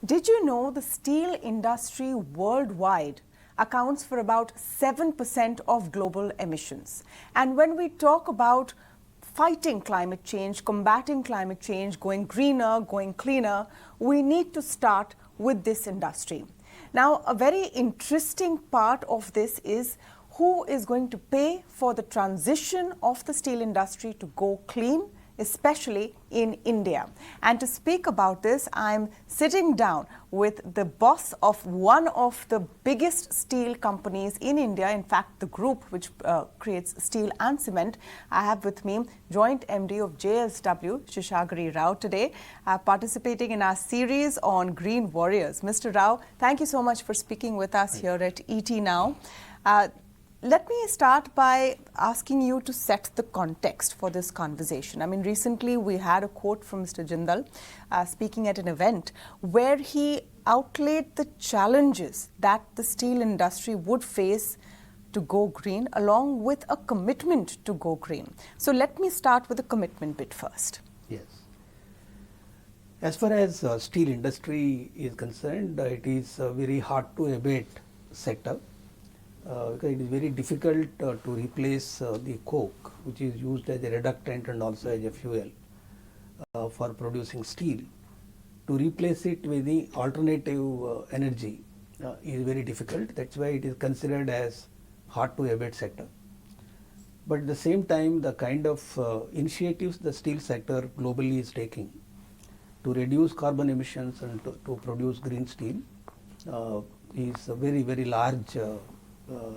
Did you know the steel industry worldwide accounts for about 7% of global emissions? And when we talk about fighting climate change, combating climate change, going greener, going cleaner, we need to start with this industry. Now, a very interesting part of this is who is going to pay for the transition of the steel industry to go clean, especially in India. And to speak about this, I'm sitting down with the boss of one of the biggest steel companies in India, in fact, the group which creates steel and cement. I have with me Joint MD of JSW, Seshagiri Rao, today, participating in our series on Green Warriors. Mr. Rao, thank you so much for speaking with us here at ET Now. Let me start by asking you to set the context for this conversation. I mean, recently we had a quote from Mr. Jindal speaking at an event where he outlaid the challenges that the steel industry would face to go green, along with a commitment to go green. So let me start with the commitment bit first. Yes. As far as steel industry is concerned, it is a very hard to abate sector. Because it is very difficult to replace the coke, which is used as a reductant and also as a fuel for producing steel. To replace it with the alternative energy is very difficult. That's why it is considered as hard to abate sector. But at the same time, the kind of initiatives the steel sector globally is taking to reduce carbon emissions and to produce green steel is a very, very large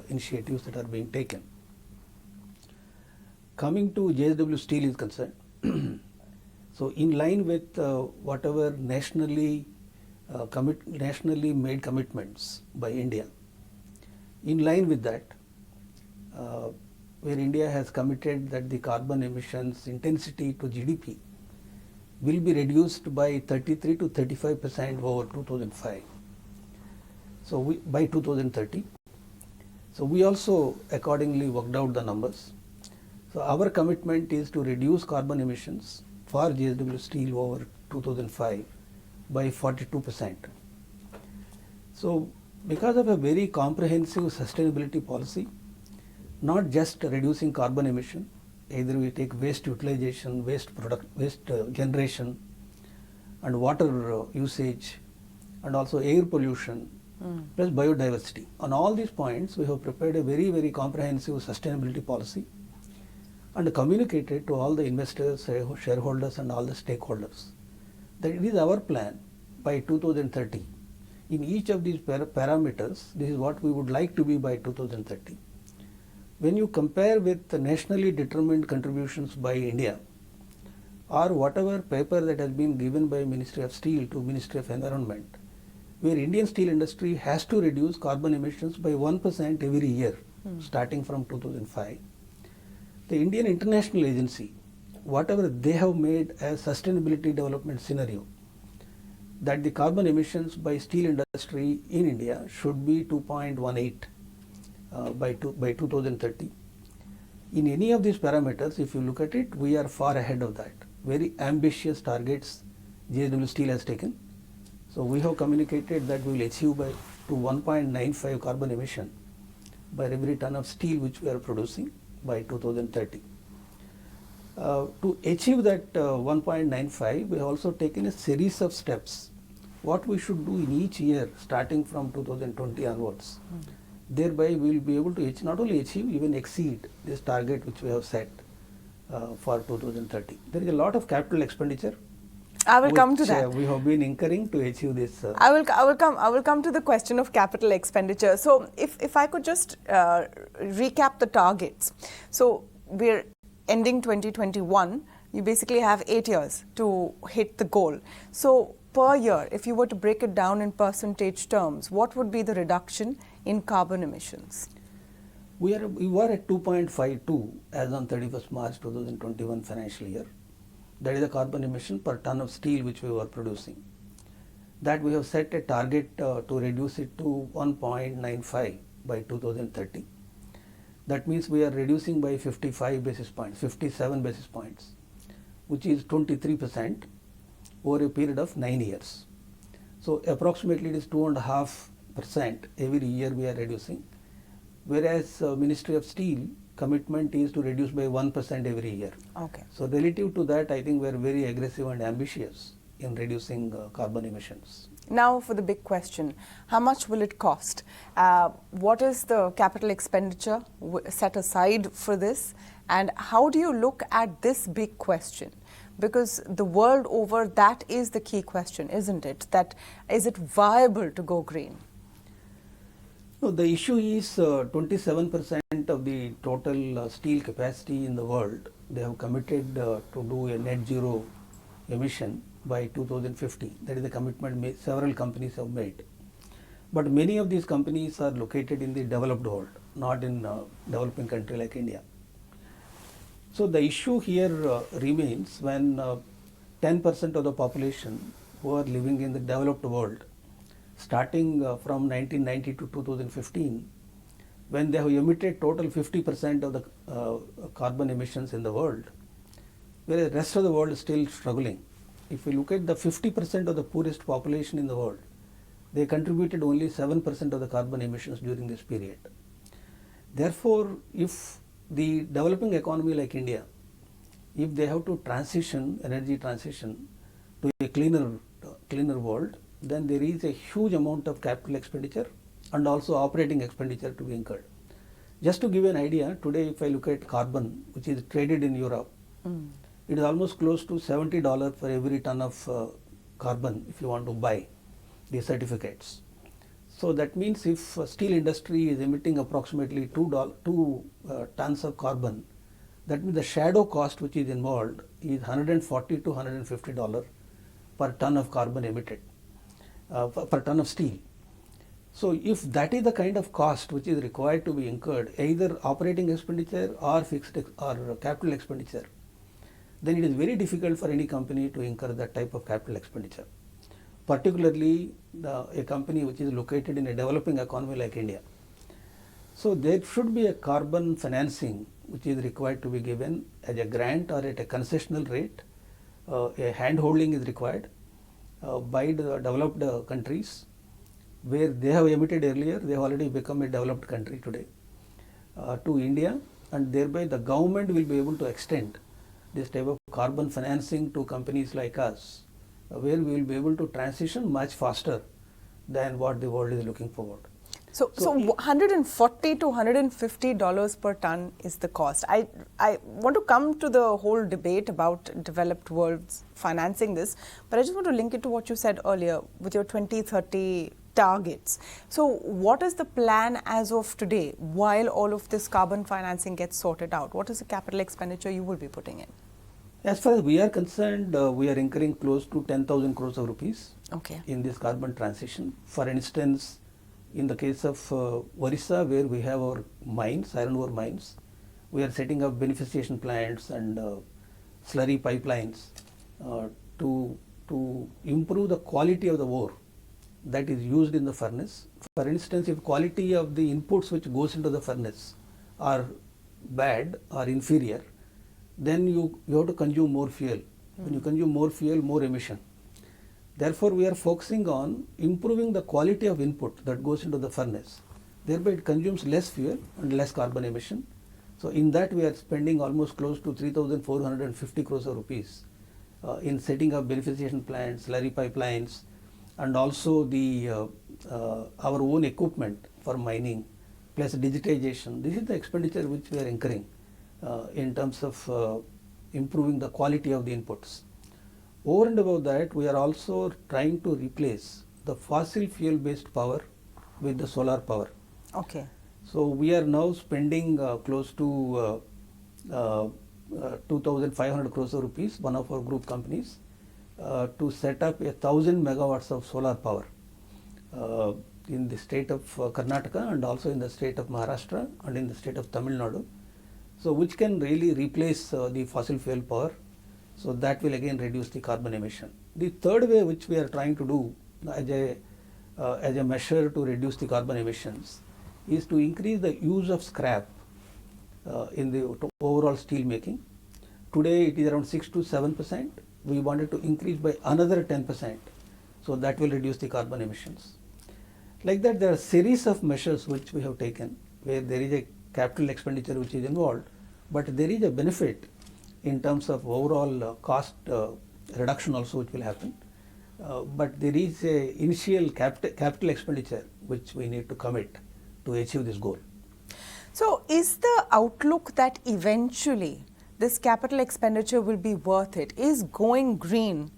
initiatives that are being taken. Coming to JSW Steel is concerned, so in line with whatever nationally made commitments by India, in line with that, where India has committed that the carbon emissions intensity to GDP will be reduced by 33 to 35% over 2005. So by 2030. So we also accordingly worked out the numbers. So our commitment is to reduce carbon emissions for JSW Steel over 2005 by 42%. So because of a very comprehensive sustainability policy, not just reducing carbon emission, either we take waste utilization, waste generation and water usage and also air pollution, plus biodiversity. On all these points, we have prepared a very, very comprehensive sustainability policy and communicated to all the investors, shareholders and all the stakeholders that it is our plan by 2030. In each of these parameters, this is what we would like to be by 2030. When you compare with the nationally determined contributions by India or whatever paper that has been given by Ministry of Steel to Ministry of Environment, where Indian steel industry has to reduce carbon emissions by 1% every year, starting from 2005. The Indian International Agency, whatever they have made as sustainability development scenario, that the carbon emissions by steel industry in India should be 2.18 by 2030. In any of these parameters, if you look at it, we are far ahead of that. Very ambitious targets JSW Steel has taken. So we have communicated that we will achieve to 1.95 carbon emission by every ton of steel which we are producing by 2030. To achieve that 1.95, we have also taken a series of steps. What we should do in each year starting from 2020 onwards. Thereby we will be able to not only achieve, even exceed this target which we have set for 2030. There is a lot of capital expenditure. I will come to that. We have been incurring to achieve this. I will come to the question of capital expenditure. So if I could just recap the targets. So we're ending 2021. You basically have 8 years to hit the goal. So per year, if you were to break it down in percentage terms, what would be the reduction in carbon emissions? We were at 2.52 as on 31st March 2021 financial year. That is the carbon emission per ton of steel which we were producing. That we have set a target to reduce it to 1.95 by 2030. That means we are reducing by 55 basis points, 57 basis points, which is 23% over a period of 9 years. So approximately it is 2.5% every year we are reducing, whereas Ministry of Steel commitment is to reduce by 1% every year. Okay. So relative to that, I think we are very aggressive and ambitious in reducing carbon emissions. Now for the big question, how much will it cost? What is the capital expenditure set aside for this? And how do you look at this big question? Because the world over, that is the key question, isn't it? That is it viable to go green? No, the issue is 27% of the total steel capacity in the world. They have committed to do a net zero emission by 2050. That is the commitment several companies have made. But many of these companies are located in the developed world, not in developing country like India. So the issue here remains when 10% of the population who are living in the developed world, starting from 1990 to 2015, when they have emitted total 50% of the carbon emissions in the world, whereas the rest of the world is still struggling. If we look at the 50% of the poorest population in the world, they contributed only 7% of the carbon emissions during this period. Therefore, if the developing economy like India, if they have to transition, energy transition to a cleaner world, then there is a huge amount of capital expenditure and also operating expenditure to be incurred. Just to give you an idea, today if I look at carbon, which is traded in Europe, it is almost close to $70 for every ton of carbon if you want to buy the certificates. So that means if steel industry is emitting approximately 2 tons of carbon, that means the shadow cost which is involved is $140 to $150 per ton of carbon emitted, per ton of steel. So if that is the kind of cost which is required to be incurred, either operating expenditure or fixed or capital expenditure, then it is very difficult for any company to incur that type of capital expenditure. Particularly a company which is located in a developing economy like India. So there should be a carbon financing which is required to be given as a grant or at a concessional rate. A hand-holding is required by the developed countries where they have emitted earlier, they have already become a developed country today, to India, and thereby the government will be able to extend this type of carbon financing to companies like us, where we will be able to transition much faster than what the world is looking forward. So $140 to $150 per ton is the cost. I want to come to the whole debate about developed worlds financing this, but I just want to link it to what you said earlier with your 2030 targets. So what is the plan as of today while all of this carbon financing gets sorted out? What is the capital expenditure you will be putting in? As far as we are concerned, we are incurring close to 10,000 crores of rupees in this carbon transition. For instance, in the case of Orissa, where we have our mines, iron ore mines, we are setting up beneficiation plants and slurry pipelines to improve the quality of the ore that is used in the furnace. For instance, if quality of the inputs which goes into the furnace are bad or inferior, then you have to consume more fuel. When you consume more fuel, more emission. Therefore, we are focusing on improving the quality of input that goes into the furnace. Thereby, it consumes less fuel and less carbon emission. So, in that we are spending almost close to 3,450 crores of rupees in setting up beneficiation plants, slurry pipelines, and also the our own equipment for mining, plus digitization. This is the expenditure which we are incurring in terms of improving the quality of the inputs. Over and above that, we are also trying to replace the fossil fuel based power with the solar power. Okay. So we are now spending close to 2,500 crores of rupees, one of our group companies, to set up 1,000 megawatts of solar power in the state of Karnataka and also in the state of Maharashtra and in the state of Tamil Nadu. So which can really replace the fossil fuel power. So that will again reduce the carbon emission. The third way which we are trying to do as a measure to reduce the carbon emissions is to increase the use of scrap in the overall steel making. Today it is around 6 to 7%. We wanted to increase by another 10%. So that will reduce the carbon emissions. Like that, there are a series of measures which we have taken where there is a capital expenditure which is involved, but there is a benefit in terms of overall cost reduction also which will happen. But there is a initial capital expenditure which we need to commit to achieve this goal. So is the outlook that eventually this capital expenditure will be worth it? Is going green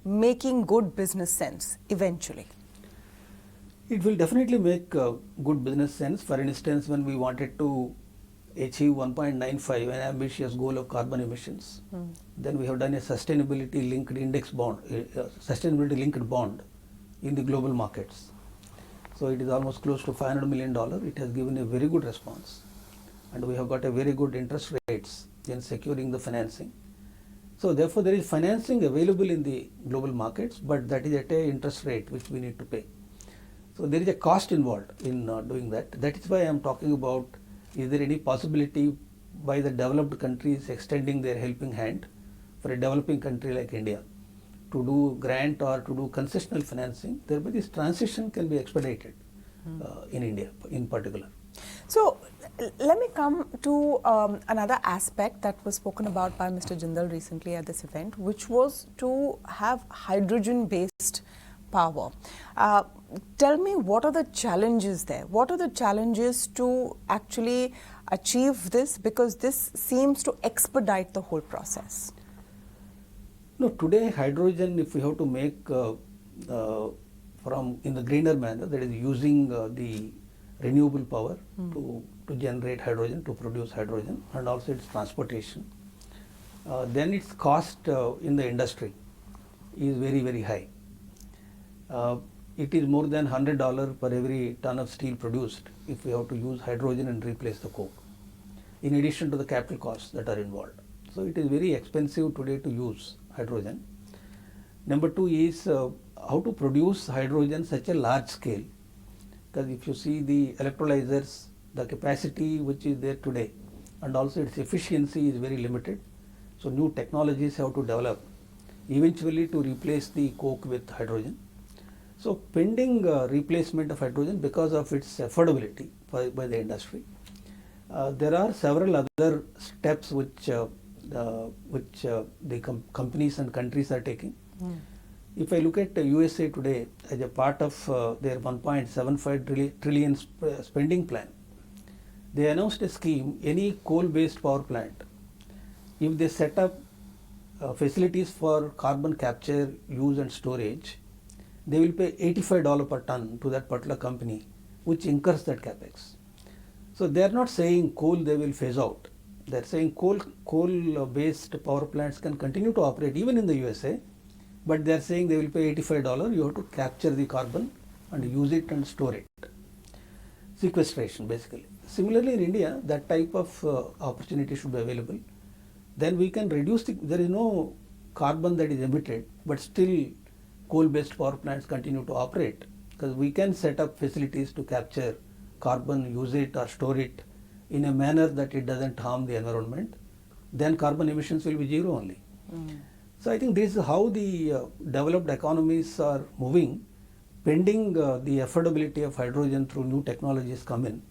making good business sense eventually? It will definitely make good business sense. For instance, when we wanted to achieve 1.95, an ambitious goal of carbon emissions, then we have done a sustainability linked index bond, sustainability linked bond in the global markets. So it is almost close to $500 million. It has given a very good response, and we have got a very good interest rates in securing the financing. So therefore, there is financing available in the global markets, but that is at a interest rate which we need to pay. So there is a cost involved in doing that. That is why I am talking about, is there any possibility by the developed countries extending their helping hand for a developing country like India to do grant or to do concessional financing, thereby this transition can be expedited in India in particular. So let me come to another aspect that was spoken about by Mr. Jindal recently at this event, which was to have hydrogen-based power. Tell me, what are the challenges there? What are the challenges to actually achieve this? Because this seems to expedite the whole process. No, today hydrogen, if we have to make from in the greener manner, that is using the renewable power to generate hydrogen, to produce hydrogen, and also its transportation, then its cost in the industry is very, very high. It is more than $100 per every ton of steel produced if we have to use hydrogen and replace the coke, in addition to the capital costs that are involved. So it is very expensive today to use hydrogen. Number two is how to produce hydrogen such a large scale, because if you see the electrolyzers, the capacity which is there today and also its efficiency is very limited. So new technologies have to develop eventually to replace the coke with hydrogen. So pending replacement of hydrogen because of its affordability by the industry, there are several other steps which the companies and countries are taking. If I look at the USA today as a part of their 1.75 trillion spending plan, they announced a scheme, any coal-based power plant, if they set up facilities for carbon capture, use and storage, they will pay $85 per ton to that particular company, which incurs that capex. So they are not saying coal they will phase out. They are saying coal-based power plants can continue to operate even in the USA, but they are saying they will pay $85. You have to capture the carbon and use it and store it. Sequestration, basically. Similarly, in India, that type of opportunity should be available. Then we can reduce there is no carbon that is emitted, but still coal-based power plants continue to operate, because we can set up facilities to capture carbon, use it or store it in a manner that it doesn't harm the environment. Then carbon emissions will be zero only. So I think this is how the developed economies are moving, pending the affordability of hydrogen through new technologies come in.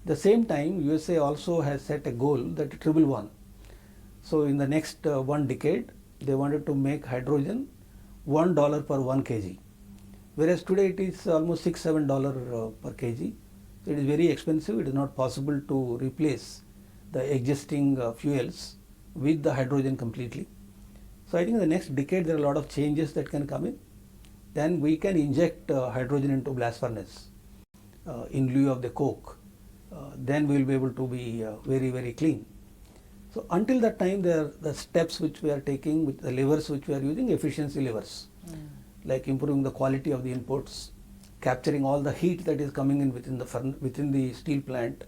The same time, USA also has set a goal that triple one. So in the next 1 decade, they wanted to make hydrogen $1 per 1 kg, whereas today it is almost $6-7 per kg. So it is very expensive. It is not possible to replace the existing fuels with the hydrogen completely. So I think in the next decade there are a lot of changes that can come in. Then we can inject hydrogen into blast furnace in lieu of the coke. Then we will be able to be very, very clean. So until that time, there are the steps which we are taking, with the levers which we are using, efficiency levers, like improving the quality of the inputs, capturing all the heat that is coming in within the steel plant,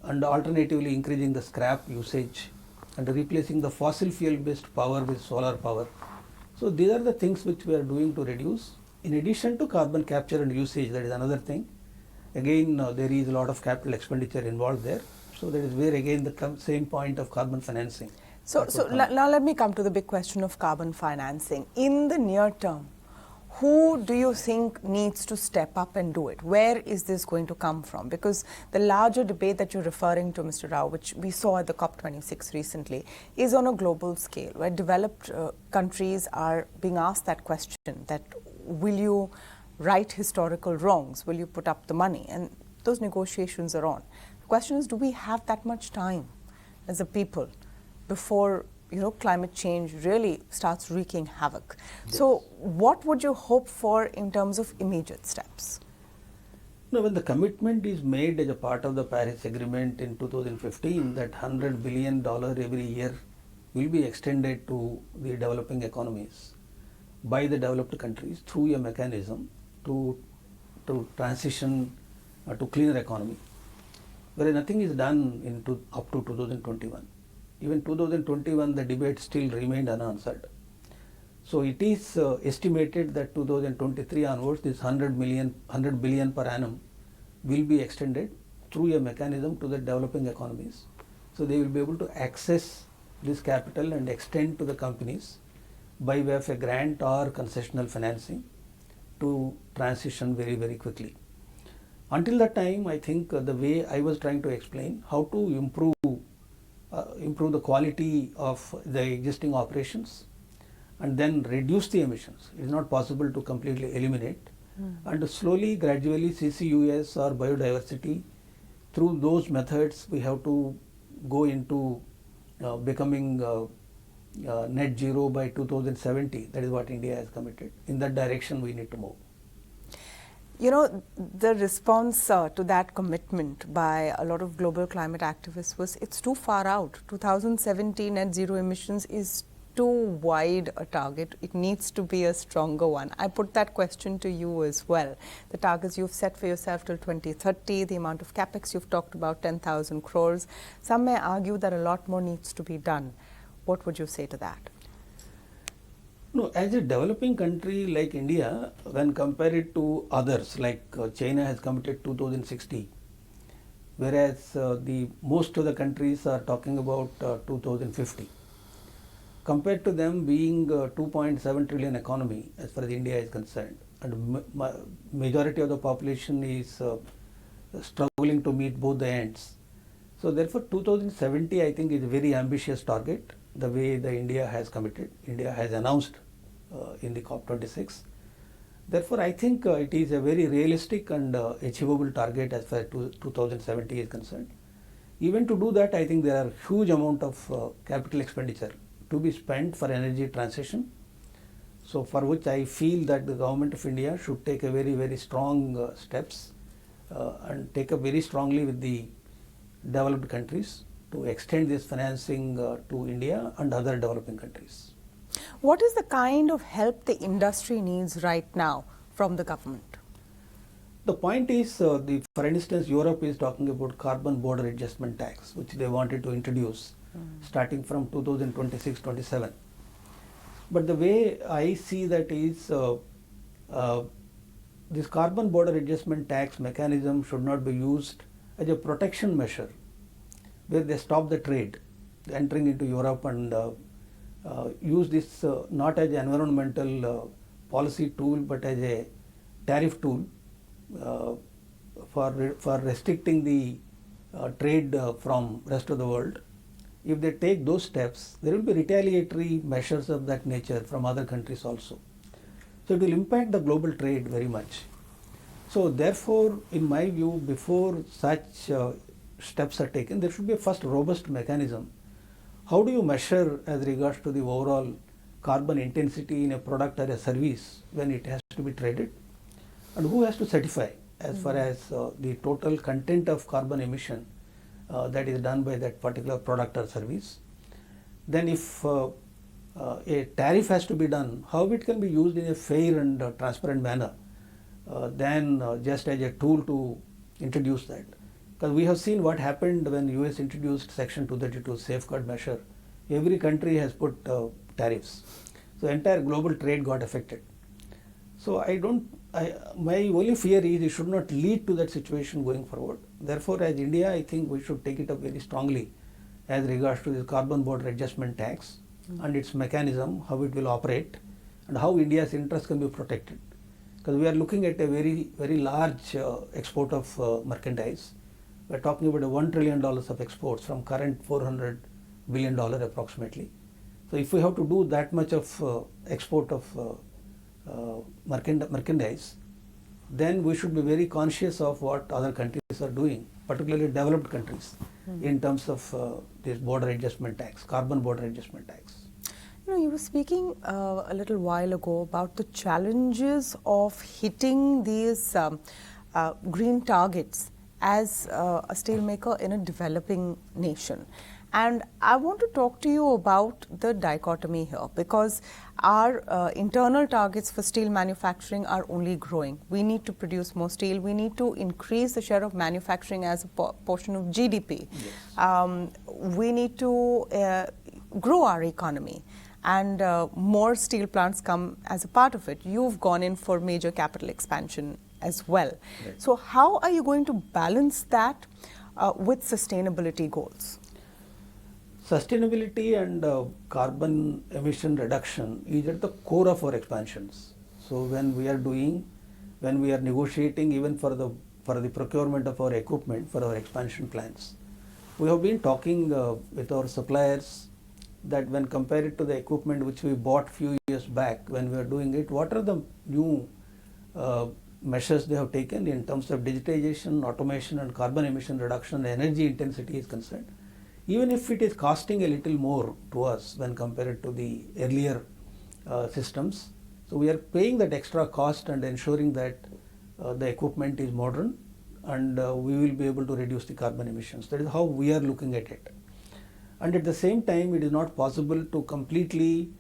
and alternatively increasing the scrap usage and replacing the fossil fuel based power with solar power. So these are the things which we are doing to reduce. In addition to carbon capture and usage, that is another thing. Again, there is a lot of capital expenditure involved there. So that is where again the same point of carbon financing. So now let me come to the big question of carbon financing. In the near term, Who do you think needs to step up and do it? Where is this going to come from? Because the larger debate that you're referring to, Mr. Rao, which we saw at the COP26 recently, is on a global scale, where developed countries are being asked that question, that will you right historical wrongs? Will you put up the money? And those negotiations are on. The question is, do we have that much time as a people before climate change really starts wreaking havoc? Yes. So what would you hope for in terms of immediate steps? No, when the commitment is made as a part of the Paris Agreement in 2015 that $100 billion every year will be extended to the developing economies by the developed countries through a mechanism to transition to cleaner economy, whereas nothing is done up to 2021. Even 2021, the debate still remained unanswered. So it is estimated that 2023 onwards, this 100 billion per annum will be extended through a mechanism to the developing economies. So they will be able to access this capital and extend to the companies by way of a grant or concessional financing to transition very, very quickly. Until that time, I think the way I was trying to explain how to improve the quality of the existing operations and then reduce the emissions. It is not possible to completely eliminate. And slowly, gradually, CCUS or biodiversity, through those methods, we have to go into becoming net zero by 2070. That is what India has committed. In that direction, we need to move. The response to that commitment by a lot of global climate activists was, it's too far out. 2070 net zero emissions is too wide a target. It needs to be a stronger one. I put that question to you as well. The targets you've set for yourself till 2030, the amount of capex you've talked about, 10,000 crores. Some may argue that a lot more needs to be done. What would you say to that? No, as a developing country like India, when compared to others, like China has committed 2060, whereas most of the countries are talking about 2050. Compared to them being 2.7 trillion economy as far as India is concerned, and majority of the population is struggling to meet both the ends. So therefore 2070 I think is a very ambitious target, the way the India has committed, India has announced in the COP26. Therefore I think it is a very realistic and achievable target as far as 2070 is concerned. Even to do that, I think there are huge amount of capital expenditure to be spent for energy transition. So for which I feel that the government of India should take a very, very strong steps and take up very strongly with the developed countries to extend this financing to India and other developing countries. What is the kind of help the industry needs right now from the government? The point is, for instance, Europe is talking about carbon border adjustment tax, which they wanted to introduce starting from 2026-27. But the way I see that is, this carbon border adjustment tax mechanism should not be used as a protection measure, where they stop the trade entering into Europe and use this not as an environmental policy tool but as a tariff tool for restricting the trade from rest of the world. If they take those steps, there will be retaliatory measures of that nature from other countries also. So it will impact the global trade very much. So therefore, in my view, before such steps are taken, there should be a first robust mechanism. How do you measure as regards to the overall carbon intensity in a product or a service when it has to be traded? And who has to certify as far as the total content of carbon emission that is done by that particular product or service? Then if a tariff has to be done, how it can be used in a fair and transparent manner than just as a tool to introduce that. Because we have seen what happened when US introduced Section 232 safeguard measure. Every country has put tariffs. So entire global trade got affected. So my only fear is it should not lead to that situation going forward. Therefore, as India, I think we should take it up very strongly as regards to the carbon border adjustment tax and its mechanism, how it will operate, and how India's interests can be protected. Because we are looking at a very, very large export of merchandise. We are talking about $1 trillion of exports from current $400 billion approximately. So if we have to do that much of export of merchandise, then we should be very conscious of what other countries are doing, particularly developed countries, in terms of this border adjustment tax, carbon border adjustment tax. You know, you were speaking a little while ago about the challenges of hitting these green targets as a steelmaker in a developing nation. And I want to talk to you about the dichotomy here, because our internal targets for steel manufacturing are only growing. We need to produce more steel. We need to increase the share of manufacturing as a portion of GDP. Yes. We need to grow our economy, and more steel plants come as a part of it. You've gone in for major capital expansion as well. Right. So how are you going to balance that with sustainability goals? Sustainability and carbon emission reduction is at the core of our expansions. So when we are negotiating even for the procurement of our equipment for our expansion plans, we have been talking with our suppliers that when compared to the equipment which we bought few years back when we were doing it, what are the new measures they have taken in terms of digitization, automation and carbon emission reduction, energy intensity is concerned. Even if it is costing a little more to us when compared to the earlier systems, so we are paying that extra cost and ensuring that the equipment is modern and we will be able to reduce the carbon emissions. That is how we are looking at it. And at the same time, it is not possible to completely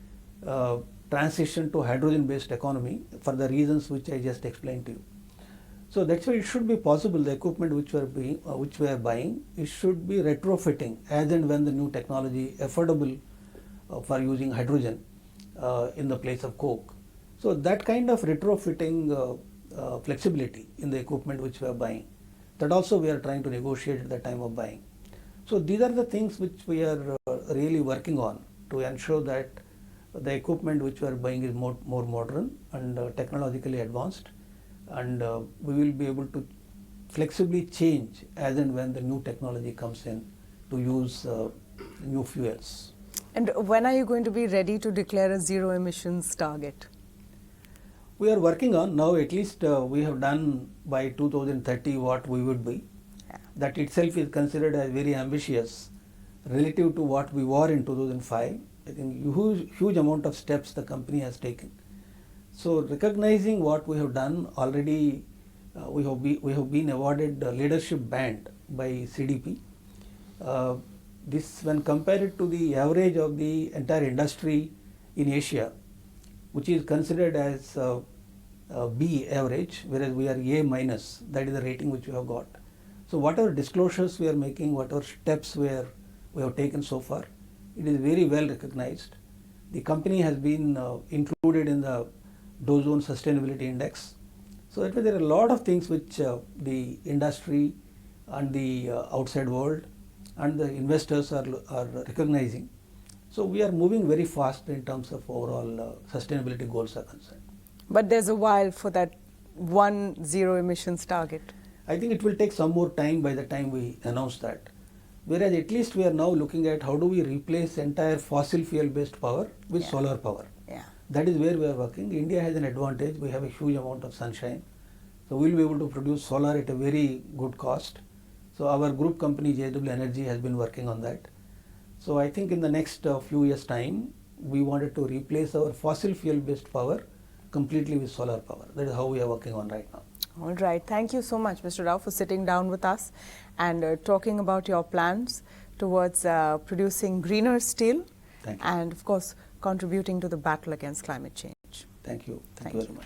transition to hydrogen-based economy for the reasons which I just explained to you. So that's why it should be possible, the equipment which we are buying, it should be retrofitting as and when the new technology affordable for using hydrogen in the place of coke. So that kind of retrofitting flexibility in the equipment which we are buying, that also we are trying to negotiate at the time of buying. So these are the things which we are really working on to ensure that the equipment which we are buying is more modern and technologically advanced, and we will be able to flexibly change as and when the new technology comes in to use new fuels. And when are you going to be ready to declare a zero emissions target? We are working on now, at least we have done by 2030 what we would be. Yeah. That itself is considered as very ambitious relative to what we were in 2005. I think huge amount of steps the company has taken. So recognizing what we have done already, we have been awarded a leadership band by CDP. This when compared to the average of the entire industry in Asia, which is considered as B average, whereas we are A minus, that is the rating which we have got. So whatever disclosures we are making, whatever steps we have taken so far, it is very well recognized. The company has been included in the Dow Jones Sustainability Index. So that way there are a lot of things which the industry and the outside world and the investors are recognizing. So we are moving very fast in terms of overall sustainability goals are concerned. But there's a while for that one zero emissions target. I think it will take some more time by the time we announce that. Whereas at least we are now looking at how do we replace entire fossil fuel based power with solar power. Yeah. That is where we are working. India has an advantage. We have a huge amount of sunshine. So we will be able to produce solar at a very good cost. So our group company JSW Energy has been working on that. So I think in the next few years time, we wanted to replace our fossil fuel based power completely with solar power. That is how we are working on right now. All right. Thank you so much, Mr. Rao, for sitting down with us and talking about your plans towards producing greener steel. Thank you. And of course, contributing to the battle against climate change. Thank you. Thank you very much.